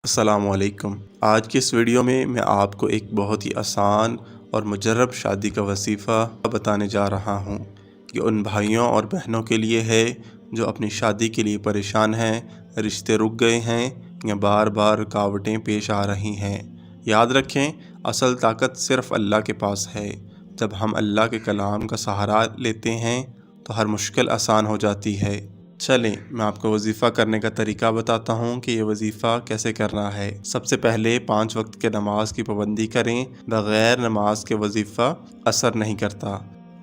السلام علیکم۔ آج کی اس ویڈیو میں آپ کو ایک بہت ہی آسان اور مجرب شادی کا وظیفہ بتانے جا رہا ہوں کہ ان بھائیوں اور بہنوں کے لیے ہے جو اپنی شادی کے لیے پریشان ہیں، رشتے رک گئے ہیں یا بار بار رکاوٹیں پیش آ رہی ہیں۔ یاد رکھیں، اصل طاقت صرف اللہ کے پاس ہے۔ جب ہم اللہ کے کلام کا سہارا لیتے ہیں تو ہر مشکل آسان ہو جاتی ہے۔ چلیں میں آپ کو وظیفہ کرنے کا طریقہ بتاتا ہوں کہ یہ وظیفہ کیسے کرنا ہے۔ سب سے پہلے 5 وقت کے نماز کی پابندی کریں۔ بغیر نماز کے وظیفہ اثر نہیں کرتا۔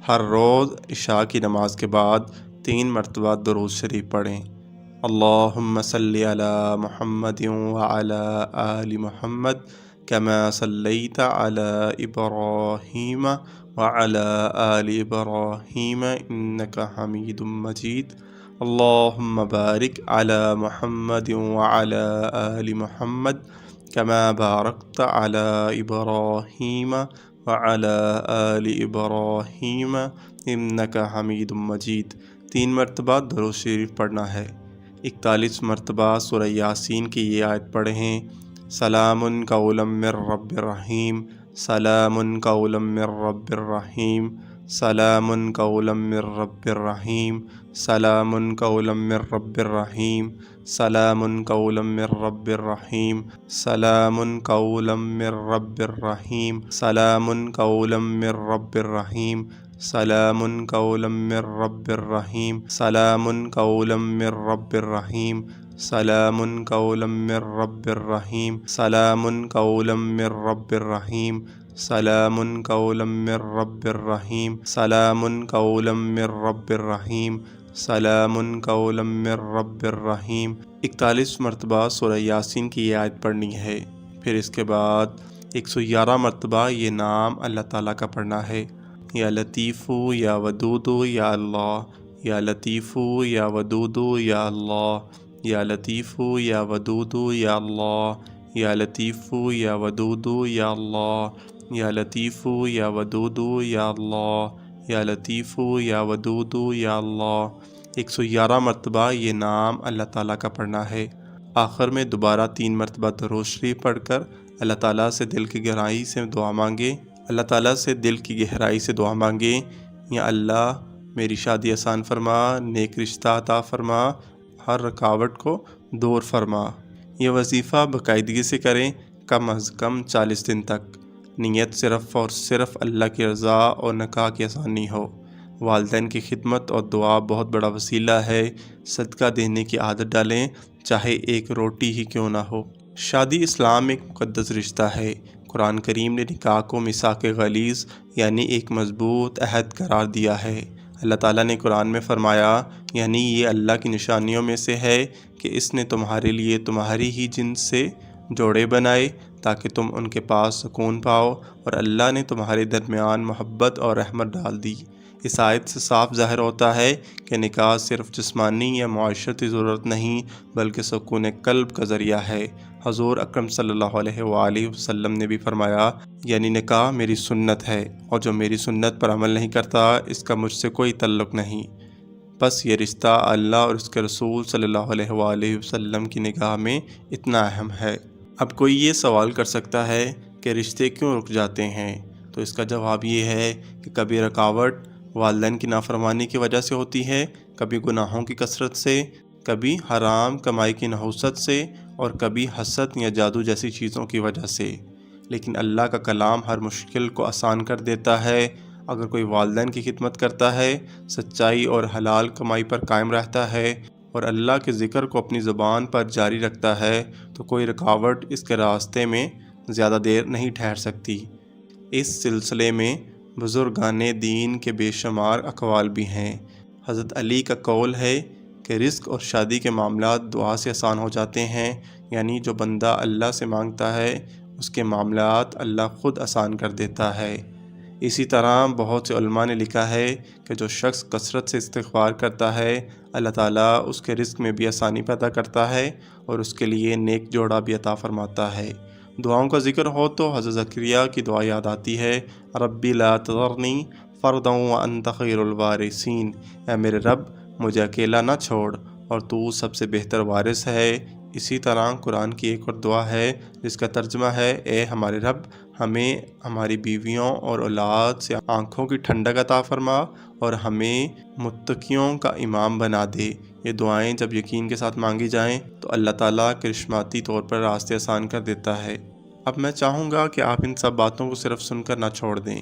ہر روز عشاء کی نماز کے بعد 3 مرتبہ درود شریف پڑھیں۔ اللہم صلی علی محمد وعلی آل محمد کما صلیت علی ابراہیم وعلی آل ابراہیم انک حمید مجید۔ اللہم بارک علی محمد وعلی آل محمد کما بارکت علی ابراہیم وعلی آل ابراہیم انک حمید مجید۔ 3 مرتبہ درود شریف پڑھنا ہے۔ 41 مرتبہ سورہ یاسین کی یہ آیت پڑھیں۔ سلام قولا من رب الرحیم، سلام قولا من رب الرحیم، سلام قولا من رب الرحیم، سلام قولا من رب الرحیم، سلام قولا من رب الرحیم، سلام قولا من رب الرحیم، سلام قولا من رب الرحیم، سلام قولا من رب الرحیم، سلام قولا من رب الرحیم، سلام قولا من رب الرحیم، سلام قولا من رب الرحیم، سلام قولا من رب الرحیم، سلام قولا من رب الرحیم، سلام قولا من رب الرحیم۔ 41 مرتبہ سورہ یاسین کی یہ آیت پڑھنی ہے۔ پھر اس کے بعد 111 مرتبہ یہ نام اللہ تعالیٰ کا پڑھنا ہے۔ یا لطیف یا ودود یا اللہ، یا لطیف یا ودود یا اللہ، یا لطیف یا ودود یا اللہ، یا لطیف یا ودود یا اللہ، یا لطیف یا ودود یا اللہ، یا لطیف یا ودود یا اللہ۔ 111 مرتبہ یہ نام اللہ تعالیٰ کا پڑھنا ہے۔ آخر میں دوبارہ 3 مرتبہ درود شریف پڑھ کر اللہ تعالیٰ سے دل کی گہرائی سے دعا مانگے۔ اللہ تعالیٰ سے دل کی گہرائی سے دعا مانگے، یا اللہ میری شادی آسان فرما، نیک رشتہ عطا فرما، ہر رکاوٹ کو دور فرما۔ یہ وظیفہ باقاعدگی سے کریں، کم از کم 40 دن تک۔ نیت صرف اور صرف اللہ کی رضا اور نکاح کی آسانی ہو۔ والدین کی خدمت اور دعا بہت بڑا وسیلہ ہے۔ صدقہ دینے کی عادت ڈالیں، چاہے ایک روٹی ہی کیوں نہ ہو۔ شادی اسلام ایک مقدس رشتہ ہے۔ قرآن کریم نے نکاح کو میثاق غلیظ یعنی ایک مضبوط عہد قرار دیا ہے۔ اللہ تعالیٰ نے قرآن میں فرمایا، یعنی یہ اللہ کی نشانیوں میں سے ہے کہ اس نے تمہارے لیے تمہاری ہی جنس سے جوڑے بنائے تاکہ تم ان کے پاس سکون پاؤ، اور اللہ نے تمہارے درمیان محبت اور رحمت ڈال دی۔ اس آیت سے صاف ظاہر ہوتا ہے کہ نکاح صرف جسمانی یا معاشرتی ضرورت نہیں بلکہ سکون قلب کا ذریعہ ہے۔ حضور اکرم صلی اللہ علیہ وآلہ وسلم نے بھی فرمایا، یعنی نکاح میری سنت ہے، اور جو میری سنت پر عمل نہیں کرتا اس کا مجھ سے کوئی تعلق نہیں۔ بس یہ رشتہ اللہ اور اس کے رسول صلی اللہ علیہ وآلہ وسلم کی نگاہ میں اتنا اہم ہے۔ اب کوئی یہ سوال کر سکتا ہے کہ رشتے کیوں رک جاتے ہیں؟ تو اس کا جواب یہ ہے کہ کبھی رکاوٹ والدین کی نافرمانی کی وجہ سے ہوتی ہے، کبھی گناہوں کی کثرت سے، کبھی حرام کمائی کی نحوست سے، اور کبھی حسد یا جادو جیسی چیزوں کی وجہ سے۔ لیکن اللہ کا کلام ہر مشکل کو آسان کر دیتا ہے۔ اگر کوئی والدین کی خدمت کرتا ہے، سچائی اور حلال کمائی پر قائم رہتا ہے، اور اللہ کے ذکر کو اپنی زبان پر جاری رکھتا ہے، تو کوئی رکاوٹ اس کے راستے میں زیادہ دیر نہیں ٹھہر سکتی۔ اس سلسلے میں بزرگان دین کے بے شمار اقوال بھی ہیں۔ حضرت علی کا قول ہے کہ رزق اور شادی کے معاملات دعا سے آسان ہو جاتے ہیں، یعنی جو بندہ اللہ سے مانگتا ہے اس کے معاملات اللہ خود آسان کر دیتا ہے۔ اسی طرح بہت سے علماء نے لکھا ہے کہ جو شخص کثرت سے استغفار کرتا ہے، اللہ تعالیٰ اس کے رزق میں بھی آسانی پیدا کرتا ہے اور اس کے لیے نیک جوڑا بھی عطا فرماتا ہے۔ دعاؤں کا ذکر ہو تو حضرت زکریا کی دعا یاد آتی ہے، ربی لا تذرنی فردا وانت خیر الوارثین، اے میرے رب مجھے اکیلا نہ چھوڑ اور تو سب سے بہتر وارث ہے۔ اسی طرح قرآن کی ایک اور دعا ہے جس کا ترجمہ ہے، اے ہمارے رب، ہمیں ہماری بیویوں اور اولاد سے آنکھوں کی ٹھنڈک عطا فرما اور ہمیں متقیوں کا امام بنا دے۔ یہ دعائیں جب یقین کے ساتھ مانگی جائیں تو اللہ تعالیٰ کرشماتی طور پر راستے آسان کر دیتا ہے۔ اب میں چاہوں گا کہ آپ ان سب باتوں کو صرف سن کر نہ چھوڑ دیں،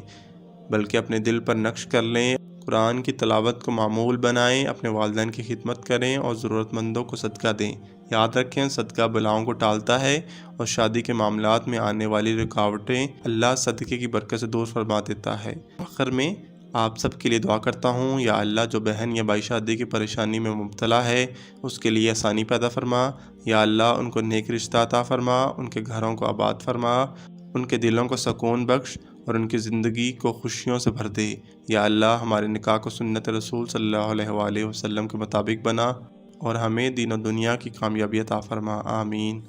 بلکہ اپنے دل پر نقش کر لیں، قرآن کی تلاوت کو معمول بنائیں، اپنے والدین کی خدمت کریں اور ضرورت مندوں کو صدقہ دیں۔ یاد رکھیں، صدقہ بلاؤں کو ٹالتا ہے اور شادی کے معاملات میں آنے والی رکاوٹیں اللہ صدقے کی برکت سے دور فرما دیتا ہے۔ آخر میں آپ سب کے لیے دعا کرتا ہوں، یا اللہ جو بہن یا بھائی شادی کی پریشانی میں مبتلا ہے اس کے لیے آسانی پیدا فرما۔ یا اللہ ان کو نیک رشتہ عطا فرما، ان کے گھروں کو آباد فرما، ان کے دلوں کو سکون بخش اور ان کی زندگی کو خوشیوں سے بھر دے۔ یا اللہ ہمارے نکاح کو سنت رسول صلی اللہ علیہ وآلہ وسلم کے مطابق بنا اور ہمیں دین و دنیا کی کامیابی عطا فرما۔ آمین۔